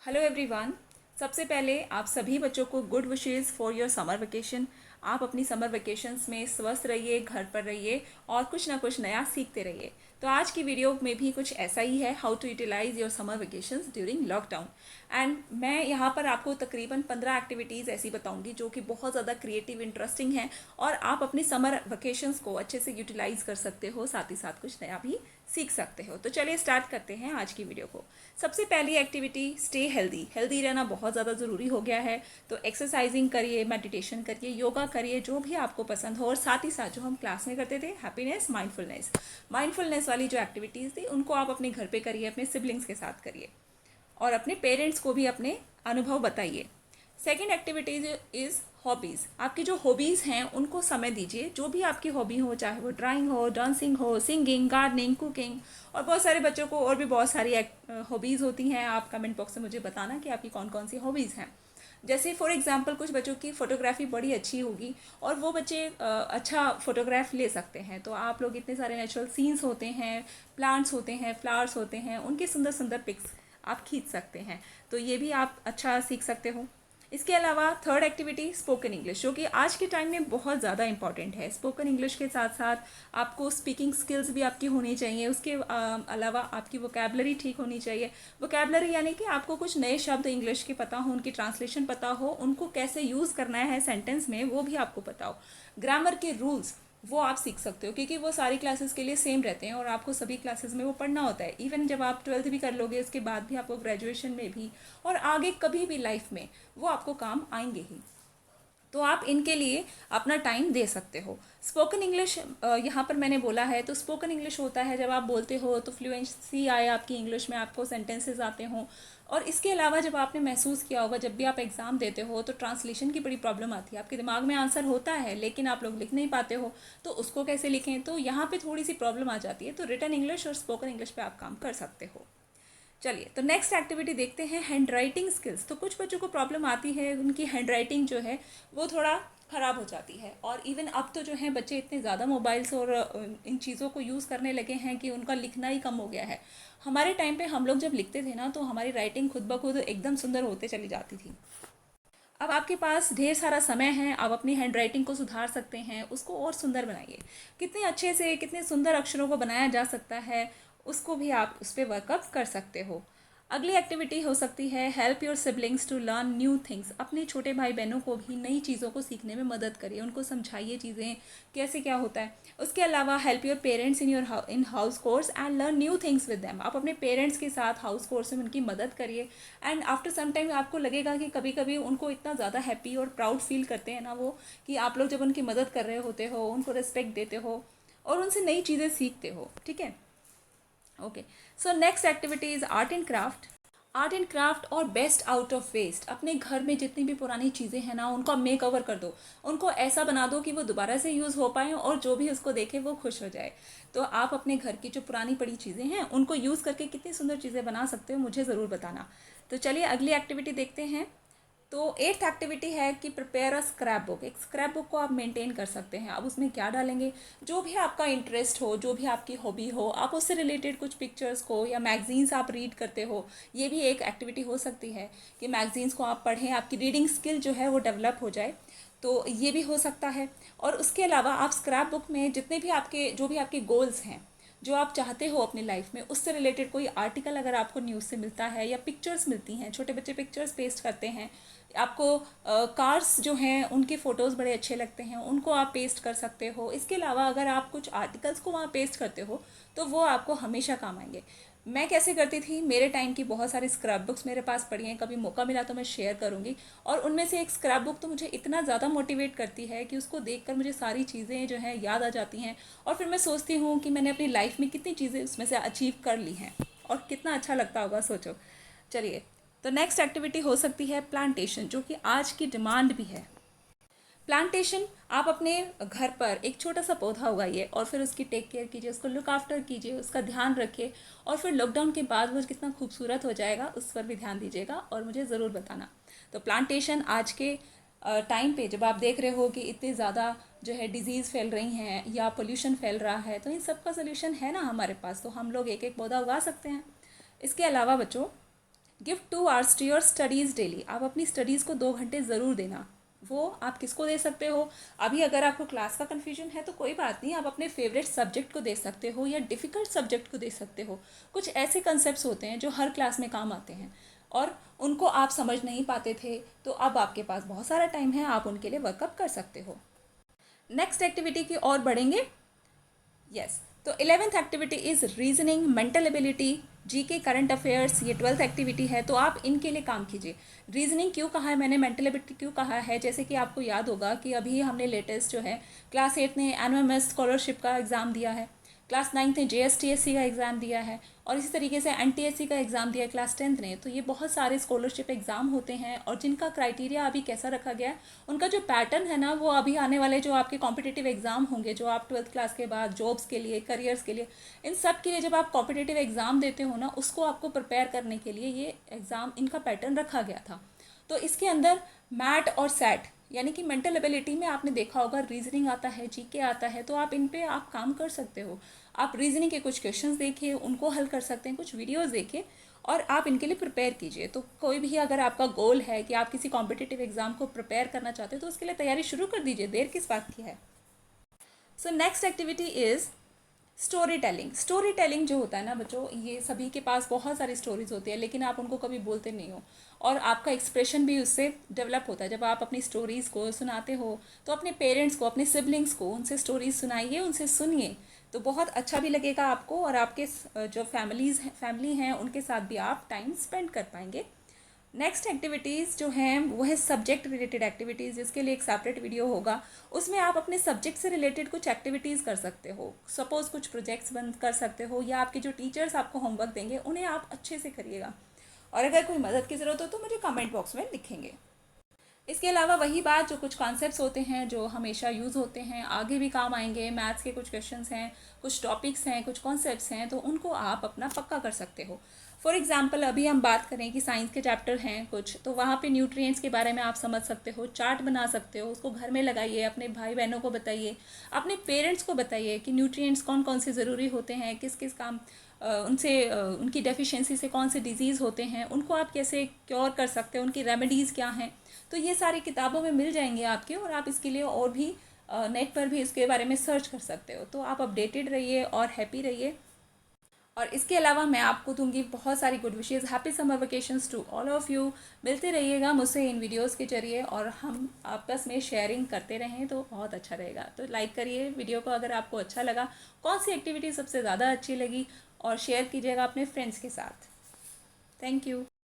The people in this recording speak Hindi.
Hello everyone. सबसे पहले आप सभी बच्चों को good wishes for your summer vacation. आप अपनी समर वेकेशंस में स्वस्थ रहिए, घर पर रहिए और कुछ ना कुछ नया सीखते रहिए। तो आज की वीडियो में भी कुछ ऐसा ही है, how to utilise your summer vacations during lockdown. And मैं यहाँ पर आपको तकरीबन 15 एक्टिविटीज़ ऐसी बताऊंगी जो कि बहुत ज़्यादा क्रिएटिव, इंटरेस्टिंग हैं और आप अपनी समर वेकेशंस को अच्छे से यूटिलाइज कर सकते हो, साथ ही साथ कुछ नया भी सीख सकते हो। तो चलिए स्टार्ट करते हैं आज की वीडियो को। सबसे पहली एक्टिविटी, स्टे हेल्दी। हेल्दी रहना बहुत ज़्यादा ज़रूरी हो गया है, तो एक्सरसाइजिंग करिए, मेडिटेशन करिए, योगा करिए, जो भी आपको पसंद हो। और साथ ही साथ जो हम क्लास में करते थे, हैप्पीनेस, माइंडफुलनेस, माइंडफुलनेस वाली जो एक्टिविटीज़ थी उनको आप अपने घर पे करिए, अपने सिबलिंग्स के साथ करिए और अपने पेरेंट्स को भी अपने अनुभव बताइए। Second activities is hobbies. आपकी जो हॉबीज़ हैं उनको समय दीजिए। जो भी आपकी हॉबी हो, चाहे वो ड्राइंग हो, डांसिंग हो, सिंगिंग, गार्डनिंग, कुकिंग, और बहुत सारे बच्चों को और भी बहुत सारी हॉबीज़ होती हैं। आप कमेंट बॉक्स में मुझे बताना कि आपकी कौन कौन सी हॉबीज़ हैं। जैसे फॉर एग्जांपल कुछ बच्चों की फ़ोटोग्राफी बड़ी अच्छी होगी और वो बच्चे अच्छा फ़ोटोग्राफ ले सकते हैं। तो आप लोग, इतने सारे नेचुरल सीन्स होते हैं, प्लांट्स होते हैं, फ्लावर्स होते हैं, उनके सुंदर सुंदर पिक्स आप खींच सकते हैं। तो ये भी आप अच्छा सीख सकते हो। इसके अलावा थर्ड एक्टिविटी, स्पोकन इंग्लिश, जो कि आज के टाइम में बहुत ज़्यादा इंपॉर्टेंट है। स्पोकन इंग्लिश के साथ साथ आपको स्पीकिंग स्किल्स भी आपकी होनी चाहिए। उसके अलावा आपकी वोकैबलरी ठीक होनी चाहिए। वोकैबलरी यानी कि आपको कुछ नए शब्द इंग्लिश के पता हो, उनकी ट्रांसलेशन पता हो, उनको कैसे यूज़ करना है सेंटेंस में, वो भी आपको पता हो। ग्रामर के रूल्स वो आप सीख सकते हो, क्योंकि वो सारी क्लासेस के लिए सेम रहते हैं और आपको सभी क्लासेस में वो पढ़ना होता है। इवन जब आप 12th भी कर लोगे, उसके बाद भी आपको ग्रेजुएशन में भी और आगे कभी भी लाइफ में वो आपको काम आएंगे ही। तो आप इनके लिए अपना टाइम दे सकते हो। स्पोकन इंग्लिश यहाँ पर मैंने बोला है, तो स्पोकन इंग्लिश होता है जब आप बोलते हो तो फ्लुएंसी आए आपकी इंग्लिश में, आपको सेंटेंसेस आते हों। और इसके अलावा जब आपने महसूस किया होगा, जब भी आप एग्ज़ाम देते हो तो ट्रांसलेशन की बड़ी प्रॉब्लम आती है। आपके दिमाग में आंसर होता है लेकिन आप लोग लिख नहीं पाते हो, तो उसको कैसे लिखें, तो यहाँ पे थोड़ी सी प्रॉब्लम आ जाती है। तो रिटन इंग्लिश और स्पोकन इंग्लिश पे आप काम कर सकते हो। चलिए, तो नेक्स्ट एक्टिविटी देखते हैं, हैंड राइटिंग स्किल्स। तो कुछ बच्चों को प्रॉब्लम आती है, उनकी हैंड राइटिंग जो है वो थोड़ा ख़राब हो जाती है। और इवन अब तो जो है बच्चे इतने ज़्यादा मोबाइल्स और इन चीज़ों को यूज़ करने लगे हैं कि उनका लिखना ही कम हो गया है। हमारे टाइम पे हम लोग जब लिखते थे ना, तो हमारी राइटिंग खुद ब खुद एकदम सुंदर होते चली जाती थी। अब आपके पास ढेर सारा समय है, आप अपनी हैंड राइटिंग को सुधार सकते हैं, उसको और सुंदर बनाइए। कितने अच्छे से, कितने सुंदर अक्षरों को बनाया जा सकता है, उसको भी आप उस पर वर्कअप कर सकते हो। अगली एक्टिविटी हो सकती है, help your siblings to learn new things. अपने छोटे भाई बहनों को भी नई चीज़ों को सीखने में मदद करिए, उनको समझाइए चीज़ें कैसे क्या होता है। उसके अलावा help your parents in house course and learn new things with them. आप अपने पेरेंट्स के साथ हाउस कोर्स में उनकी मदद करिए। एंड आफ्टर सम टाइम आपको लगेगा कि कभी कभी उनको इतना ज़्यादा हैप्पी और प्राउड फील करते हैं ना वो, कि आप लोग जब उनकी मदद कर रहे होते हो, उनको रिस्पेक्ट देते हो और उनसे नई चीज़ें सीखते हो। ठीक है, okay. So next activity is art and craft. Art and craft और बेस्ट आउट ऑफ वेस्ट। अपने घर में जितनी भी पुरानी चीज़ें हैं ना, उनको मेक ओवर कर दो, उनको ऐसा बना दो कि वो दोबारा से यूज़ हो पाए और जो भी उसको देखे वो खुश हो जाए। तो आप अपने घर की जो पुरानी पड़ी चीज़ें हैं उनको यूज़ करके कितनी सुंदर चीज़ें बना सकते हो, मुझे ज़रूर बताना। तो चलिए अगली एक्टिविटी देखते हैं। तो एट्थ एक्टिविटी है कि प्रिपेयर अ स्क्रैप बुक। एक स्क्रैप बुक को आप मेंटेन कर सकते हैं। अब उसमें क्या डालेंगे, जो भी आपका इंटरेस्ट हो, जो भी आपकी हॉबी हो, आप उससे रिलेटेड कुछ पिक्चर्स को या मैगजीन्स आप रीड करते हो, ये भी एक एक्टिविटी हो सकती है कि मैगजीन्स को आप पढ़ें, आपकी रीडिंग स्किल जो है वो डेवलप हो जाए। तो ये भी हो सकता है। और उसके अलावा आप स्क्रैप बुक में जितने भी आपके, जो भी आपके गोल्स हैं, जो आप चाहते हो अपनी लाइफ में, उससे रिलेटेड कोई आर्टिकल अगर आपको न्यूज़ से मिलता है या पिक्चर्स मिलती हैं, छोटे बच्चे पिक्चर्स पेस्ट करते हैं, आपको कार्स जो हैं उनके फ़ोटोज़ बड़े अच्छे लगते हैं, उनको आप पेस्ट कर सकते हो। इसके अलावा अगर आप कुछ आर्टिकल्स को वहाँ पेस्ट करते हो तो वो आपको हमेशा काम आएंगे। मैं कैसे करती थी, मेरे टाइम की बहुत सारी स्क्रैप बुक्स मेरे पास पड़ी हैं, कभी मौका मिला तो मैं शेयर करूँगी। और उनमें से एक स्क्रैप बुक तो मुझे इतना ज़्यादा मोटिवेट करती है कि उसको देखकर मुझे सारी चीज़ें जो हैं याद आ जाती हैं और फिर मैं सोचती हूँ कि मैंने अपनी लाइफ में कितनी चीज़ें उसमें से अचीव कर ली हैं और कितना अच्छा लगता होगा, सोचो। चलिए, तो नेक्स्ट एक्टिविटी हो सकती है प्लांटेशन, जो कि आज की डिमांड भी है। प्लांटेशन, आप अपने घर पर एक छोटा सा पौधा उगाइए और फिर उसकी टेक केयर कीजिए, उसको लुक आफ्टर कीजिए, उसका ध्यान रखिए और फिर लॉकडाउन के बाद वो कितना खूबसूरत हो जाएगा उस पर भी ध्यान दीजिएगा और मुझे ज़रूर बताना। तो प्लांटेशन आज के टाइम पे जब आप देख रहे हो कि इतनी ज़्यादा जो है डिजीज़ फैल रही हैं या पोल्यूशन फैल रहा है, तो इन सब का सोल्यूशन है ना हमारे पास, तो हम लोग एक एक पौधा उगा सकते हैं। इसके अलावा बच्चों, give 2 hours to your studies daily. आप अपनी स्टडीज़ को 2 घंटे ज़रूर देना। वो आप किसको दे सकते हो? अभी अगर आपको क्लास का कन्फ्यूजन है तो कोई बात नहीं, आप अपने फेवरेट सब्जेक्ट को दे सकते हो या डिफ़िकल्ट सब्जेक्ट को दे सकते हो। कुछ ऐसे कंसेप्ट होते हैं जो हर क्लास में काम आते हैं और उनको आप समझ नहीं पाते थे, तो अब आपके पास बहुत सारा टाइम है, आप उनके लिए वर्कअप कर सकते हो। नेक्स्ट एक्टिविटी की ओर बढ़ेंगे। यस, तो 11th activity is reasoning, mental ability, GK, current affairs. ये 12th एक्टिविटी है, तो आप इनके लिए काम कीजिए। रीजनिंग क्यों कहा है मैंने, मेंटल एबिलिटी क्यों कहा है, जैसे कि आपको याद होगा कि अभी हमने लेटेस्ट जो है क्लास 8 ने एनएमएस स्कॉलरशिप का एग्ज़ाम दिया है, क्लास 9th ने जेएसटीएससी का एग्ज़ाम दिया है और इसी तरीके से एनटीएससी का एग्ज़ाम दिया है क्लास 10th ने। तो ये बहुत सारे स्कॉलरशिप एग्ज़ाम होते हैं और जिनका क्राइटेरिया अभी कैसा रखा गया है, उनका जो पैटर्न है ना, वो अभी आने वाले जो आपके कॉम्पिटिटिव एग्ज़ाम होंगे, जो आप 12th क्लास के बाद जॉब्स के लिए, करियर्स के लिए, इन सब के लिए जब आप कॉम्पिटिटिव एग्ज़ाम देते हो ना, उसको आपको प्रिपेयर करने के लिए ये एग्ज़ाम, इनका पैटर्न रखा गया था। तो इसके अंदर मैट और सैट यानी कि मेंटल एबिलिटी में आपने देखा होगा रीजनिंग आता है, जीके आता है, तो आप इन पे आप काम कर सकते हो। आप रीजनिंग के कुछ क्वेश्चंस देखिए, उनको हल कर सकते हैं, कुछ वीडियोस देखिए और आप इनके लिए प्रिपेयर कीजिए। तो कोई भी अगर आपका गोल है कि आप किसी कॉम्पिटिटिव एग्जाम को प्रिपेयर करना चाहते हो तो उसके लिए तैयारी शुरू कर दीजिए, देर किस बात की है। So next activity is story telling. Story telling जो होता है ना बच्चों, ये सभी के पास बहुत सारी स्टोरीज होती है लेकिन आप उनको कभी बोलते नहीं हो और आपका एक्सप्रेशन भी उससे डेवलप होता है। जब आप अपनी स्टोरीज़ को सुनाते हो तो अपने पेरेंट्स को, अपने सिबलिंग्स को उनसे स्टोरीज सुनाइए, उनसे सुनिए, तो बहुत अच्छा भी लगेगा आपको और आपके जो फैमिली हैं उनके साथ भी आप टाइम स्पेंड कर पाएंगे। नेक्स्ट एक्टिविटीज़ जो हैं वो है सब्जेक्ट रिलेटेड एक्टिविटीज़, जिसके लिए एक सेपरेट वीडियो होगा। उसमें आप अपने सब्जेक्ट से रिलेटेड कुछ एक्टिविटीज़ कर सकते हो। सपोज़ कुछ प्रोजेक्ट्स बंद कर सकते हो या आपके जो टीचर्स आपको होमवर्क देंगे उन्हें आप अच्छे से करिएगा और अगर कोई मदद की ज़रूरत हो तो मुझे कमेंट बॉक्स में लिखेंगे। इसके अलावा वही बात, जो कुछ कॉन्सेप्ट्स होते हैं जो हमेशा यूज़ होते हैं, आगे भी काम आएंगे, मैथ्स के कुछ क्वेश्चंस हैं, कुछ टॉपिक्स हैं, कुछ कॉन्सेप्ट्स हैं, तो उनको आप अपना पक्का कर सकते हो। फॉर एग्जांपल अभी हम बात करें कि साइंस के चैप्टर हैं कुछ, तो वहाँ पे न्यूट्रिएंट्स के बारे में आप समझ सकते हो, चार्ट बना सकते हो, उसको घर में लगाइए, अपने भाई बहनों को बताइए, अपने पेरेंट्स को बताइए कि न्यूट्रिएंट्स कौन कौन से ज़रूरी होते हैं, किस किस काम उनकी डेफिशिएंसी से कौन से डिजीज़ होते हैं, उनको आप कैसे क्योर कर सकते हो, उनकी रेमेडीज़ क्या हैं। तो ये सारी किताबों में मिल जाएंगे आपके और आप इसके लिए और भी नेट पर भी इसके बारे में सर्च कर सकते हो। तो आप अपडेटेड रहिए और हैप्पी रहिए। और इसके अलावा मैं आपको दूंगी बहुत सारी good wishes. Happy summer vacations to all of you. मिलते रहिएगा मुझसे इन वीडियोस के जरिए और हम आपस में शेयरिंग करते रहें तो बहुत अच्छा रहेगा। तो लाइक करिए वीडियो को अगर आपको अच्छा लगा, कौन सी एक्टिविटी सबसे ज़्यादा अच्छी लगी, और शेयर कीजिएगा अपने फ्रेंड्स के साथ। Thank you.